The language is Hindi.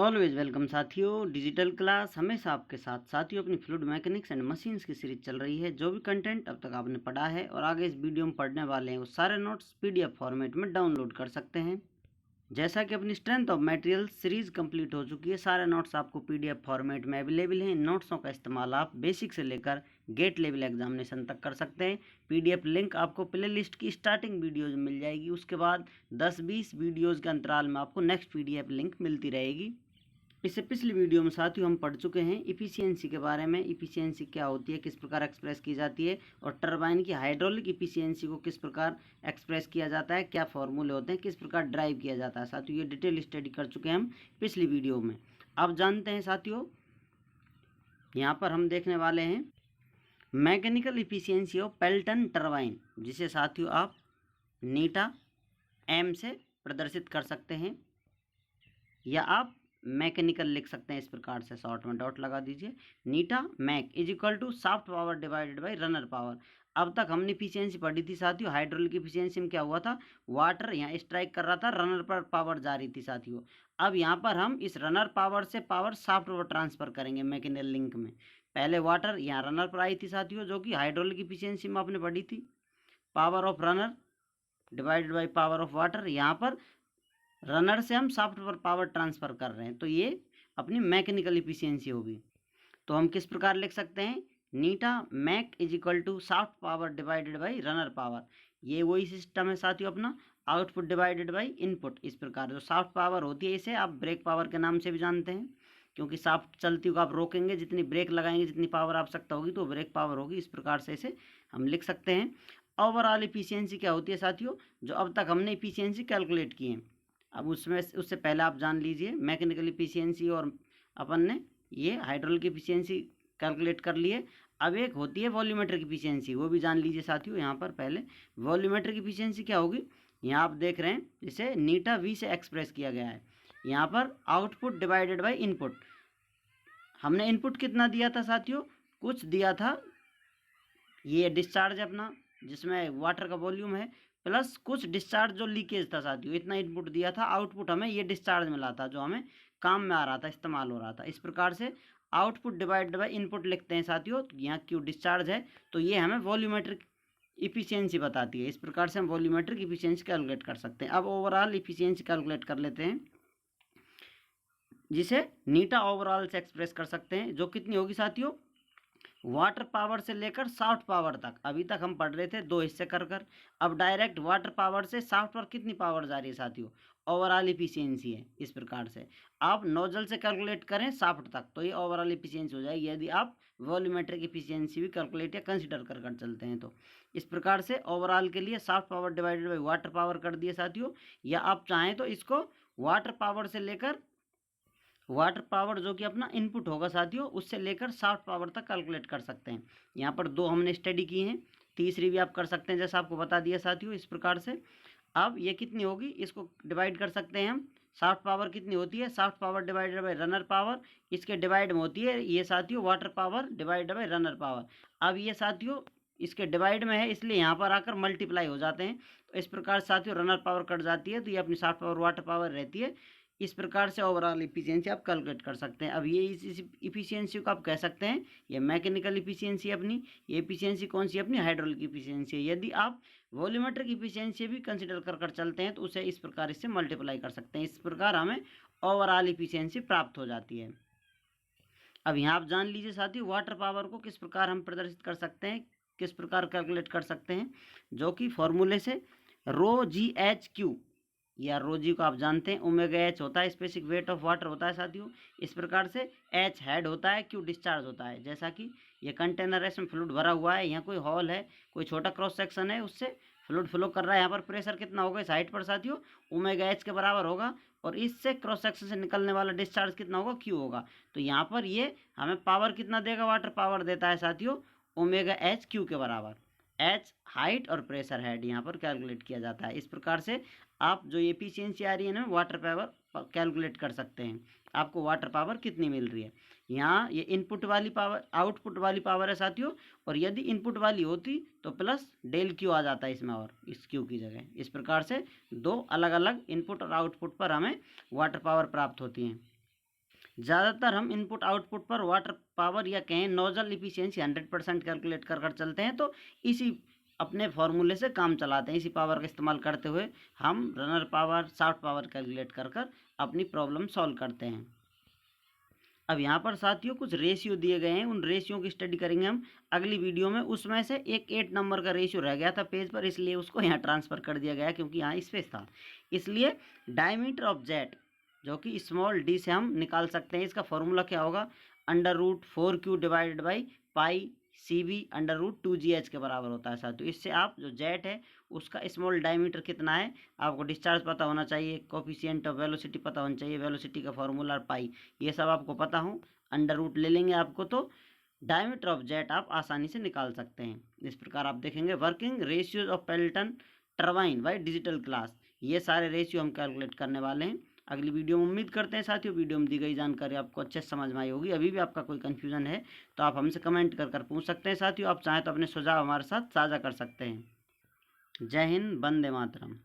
ऑलवेज वेलकम साथियों। डिजिटल क्लास हमेशा आपके साथ। साथियों, अपनी फ्लूइड मैकेनिक्स एंड मशीन्स की सीरीज चल रही है। जो भी कंटेंट अब तक आपने पढ़ा है और आगे इस वीडियो में पढ़ने वाले हैं, वो सारे नोट्स पीडीएफ फॉर्मेट में डाउनलोड कर सकते हैं। जैसा कि अपनी strength of material series complete हो चुकी है, सारे नोट्स आपको पीडीएफ फॉर्मेट में अवेलेबल हैं। इन नोट्सों का इस्तेमाल आप बेसिक से लेकर गेट लेवल एग्जामिनेशन तक कर सकते हैं। पीडीएफ लिंक आपको प्ले लिस्ट की स्टार्टिंग वीडियोज में मिल जाएगी। उसके बाद 10-20 वीडियोज़ के अंतराल में आपको नेक्स्ट पीडीएफ लिंक मिलती रहेगी। इससे पिछली वीडियो में साथियों हम पढ़ चुके हैं इफिशियंसी के बारे में। इफिशियंसी क्या होती है, किस प्रकार एक्सप्रेस की जाती है, और टरबाइन की हाइड्रोलिक इफिशियंसी को किस प्रकार एक्सप्रेस किया जाता है, क्या फॉर्मूले होते हैं, किस प्रकार ड्राइव किया जाता है। साथियों, ये डिटेल स्टडी कर चुके हैं हम पिछली वीडियो में। अब जानते हैं साथियों, यहाँ पर हम देखने वाले हैं mechanical efficiency of Pelton turbine, जिसे साथियों आप नीटा एम से प्रदर्शित कर सकते हैं, या आप मैकेनिकल लिख सकते हैं इस प्रकार से। शॉर्ट में डॉट लगा दीजिए। Eta mech is equal to shaft power divided by runner power. अब तक हमने इफिशियंसी पढ़ी थी साथियों, हाइड्रोलिक इफिशियंसी में क्या हुआ था, वाटर यहाँ स्ट्राइक कर रहा था, रनर पर पावर जा रही थी साथियों। अब यहाँ पर हम इस रनर पावर से पावर सॉफ्ट पर ट्रांसफर करेंगे मैकेनिकल लिंक में। पहले वाटर यहाँ रनर पर आई थी साथियों, जो कि हाइड्रोलिक इफिशियंसी में आपने पढ़ी थी। Power of runner divided by power of water, यहाँ पर रनर से हम सॉफ्ट पर पावर ट्रांसफर कर रहे हैं, तो ये अपनी मैकेनिकल इफिशियंसी होगी। तो हम किस प्रकार लिख सकते हैं, eta mech is equal to shaft power divided by runner power. ये वही सिस्टम है साथियों अपना, आउटपुट डिवाइडेड बाई इनपुट। इस प्रकार जो सॉफ्ट पावर होती है, इसे आप ब्रेक पावर के नाम से भी जानते हैं, क्योंकि सॉफ्ट चलती हुई आप रोकेंगे, जितनी ब्रेक लगाएंगे, जितनी पावर आवश्यकता होगी तो ब्रेक पावर होगी। इस प्रकार से इसे हम लिख सकते हैं। ओवरऑल इफिशियंसी क्या होती है साथियों, जो अब तक हमने इफिशियंसी कैलकुलेट की है, अब उसमें उससे पहले आप जान लीजिए मैकेनिकल इफिशियंसी, और अपन ने ये हाइड्रोलिक इफिशियंसी कैलकुलेट कर लिए। अब एक होती है वॉल्यूमेट्रिक इफिशियंसी, वो भी जान लीजिए साथियों। यहाँ पर पहले वॉल्यूमेट्रिक इफिशियंसी क्या होगी, यहाँ आप देख रहे हैं जिसे नीटा वी से एक्सप्रेस किया गया है। यहाँ पर आउटपुट डिवाइडेड बाई इनपुट, हमने इनपुट कितना दिया था साथियों, कुछ दिया था, ये डिस्चार्ज अपना जिसमें वाटर का वॉल्यूम है, प्लस कुछ डिस्चार्ज जो लीकेज था साथियों, इतना इनपुट दिया था। आउटपुट हमें ये डिस्चार्ज मिला था, जो हमें काम में आ रहा था, इस्तेमाल हो रहा था। इस प्रकार से आउटपुट डिवाइडेड बाय इनपुट लिखते हैं साथियों। यहाँ क्यों डिस्चार्ज है, तो ये हमें वॉल्यूमेट्रिक इफिशियंसी बताती है। इस प्रकार से हम वॉल्यूमेट्रिक इफिशियंसी कैलकुलेट कर सकते हैं। अब ओवरऑल इफिशियंसी कैलकुलेट कर लेते हैं, जिसे नीटा ओवरऑल से एक्सप्रेस कर सकते हैं, जो कितनी होगी साथियों, वाटर पावर से लेकर सॉफ्ट पावर तक। अभी तक हम पढ़ रहे थे दो हिस्से कर कर, अब डायरेक्ट वाटर पावर से सॉफ्ट पर कितनी पावर जा रही है साथियों, ओवरऑल इफिशियंसी है। इस प्रकार से आप नोजल से कैलकुलेट करें सॉफ्ट तक, तो ये ओवरऑल इफिशियंसी हो जाएगी। यदि आप वॉल्यूमेट्रिक इफिशियंसी भी कैलकुलेट या कंसिडर कर कर चलते हैं, तो इस प्रकार से ओवरऑल के लिए soft power divided by water power कर दिए साथियों। या आप चाहें तो इसको वाटर पावर से लेकर, वाटर पावर जो कि अपना इनपुट होगा साथियों, उससे लेकर सॉफ्ट पावर तक कैलकुलेट कर सकते हैं। यहाँ पर दो हमने स्टडी की हैं, तीसरी भी आप कर सकते हैं, जैसा आपको बता दिया साथियों। इस प्रकार से अब ये कितनी होगी, इसको डिवाइड कर सकते हैं हम। सॉफ्ट पावर कितनी होती है, soft power divided by runner power, इसके डिवाइड में होती है ये साथियों water power divided by runner power. अब ये साथियों इसके डिवाइड में है, इसलिए यहाँ पर आकर मल्टीप्लाई हो जाते हैं। तो इस प्रकार साथियों रनर पावर कट जाती है, तो ये अपनी सॉफ्ट पावर वाटर पावर रहती है। इस प्रकार से ओवरऑल इफिशियंसी आप कैलकुलेट कर सकते हैं। अब ये इस इफिशियंसी को आप कह सकते हैं ये मैकेनिकल इफिशियंसी अपनी, ये इफिशियंसी कौन सी अपनी, हाइड्रोलिक इफिशियंसी है। यदि आप वॉल्यूमेट्रिक इफिशियंसी भी कंसिडर कर कर चलते हैं, तो उसे इस प्रकार इससे मल्टीप्लाई कर सकते हैं। इस प्रकार हमें ओवरऑल इफिशियंसी प्राप्त हो जाती है। अब यहाँ आप जान लीजिए साथियों, वाटर पावर को किस प्रकार हम प्रदर्शित कर सकते हैं, किस प्रकार कैलकुलेट कर सकते हैं, जो कि फॉर्मूले से रो जी एच क्यू, या रोजी को आप जानते हैं, ओमेगा एच होता है स्पेसिफिक वेट ऑफ वाटर होता है साथियों। इस प्रकार से एच हेड होता है, क्यू डिस्चार्ज होता है। जैसा कि ये कंटेनर है, इसमें फ्लूइड भरा हुआ है, यहाँ कोई हॉल है, कोई छोटा क्रॉस सेक्शन है, उससे फ्लूइड फ्लो कर रहा है। यहाँ पर प्रेशर कितना होगा इस हाइट पर साथियों, ओमेगा एच के बराबर होगा, और इससे क्रॉस सेक्शन से निकलने वाला डिस्चार्ज कितना होगा, क्यू होगा। तो यहाँ पर ये हमें पावर कितना देगा, वाटर पावर देता है साथियों ओमेगा एच क्यू के बराबर। एच हाइट और प्रेशर हेड यहाँ पर कैलकुलेट किया जाता है। इस प्रकार से आप जो एफिशिएंसी आ रही है ना, वाटर पावर कैलकुलेट कर सकते हैं, आपको वाटर पावर कितनी मिल रही है। यहाँ ये इनपुट वाली पावर, आउटपुट वाली पावर है साथियों, और यदि इनपुट वाली होती तो प्लस डेल क्यू आ जाता है इसमें, और इस क्यू की जगह। इस प्रकार से दो अलग अलग इनपुट और आउटपुट पर हमें वाटर पावर प्राप्त होती है। ज़्यादातर हम इनपुट आउटपुट पर वाटर पावर या कहें नोजल इफिशियंसी 100% कैलकुलेट कर चलते हैं, तो इसी अपने फॉर्मूले से काम चलाते हैं। इसी पावर का इस्तेमाल करते हुए हम runner power, shaft power calculate कर अपनी प्रॉब्लम सॉल्व करते हैं। अब यहाँ पर साथियों कुछ रेशियो दिए गए हैं, उन रेशियो की स्टडी करेंगे हम अगली वीडियो में। उसमें से एक 8 नंबर का रेशियो रह गया था पेज पर, इसलिए उसको यहाँ ट्रांसफ़र कर दिया गया क्योंकि यहाँ स्पेस था। इसलिए डायमीटर ऑफ जेट जो कि स्मॉल डी से हम निकाल सकते हैं, इसका फॉर्मूला क्या होगा, √4Q divided by pi CV √2GH के बराबर होता है साथियों। इससे आप जो जेट है उसका स्मॉल डायमीटर कितना है, आपको डिस्चार्ज पता होना चाहिए, कोफिशिएंट ऑफ वेलोसिटी पता होना चाहिए, वेलोसिटी का फॉर्मूला पाई, ये सब आपको पता हो, √ ले लेंगे आपको, तो डायमीटर ऑफ जेट आप आसानी से निकाल सकते हैं। इस प्रकार आप देखेंगे working ratios of Pelton turbine by digital class, ये सारे रेशियो हम कैलकुलेट करने वाले हैं अगली वीडियो में। उम्मीद करते हैं साथियों वीडियो में दी गई जानकारी आपको अच्छे से समझ में आई होगी। अभी भी आपका कोई कन्फ्यूजन है तो आप हमसे कमेंट कर पूछ सकते हैं साथियों। आप चाहें तो अपने सुझाव हमारे साथ साझा कर सकते हैं। जय हिंद, वंदे मातरम।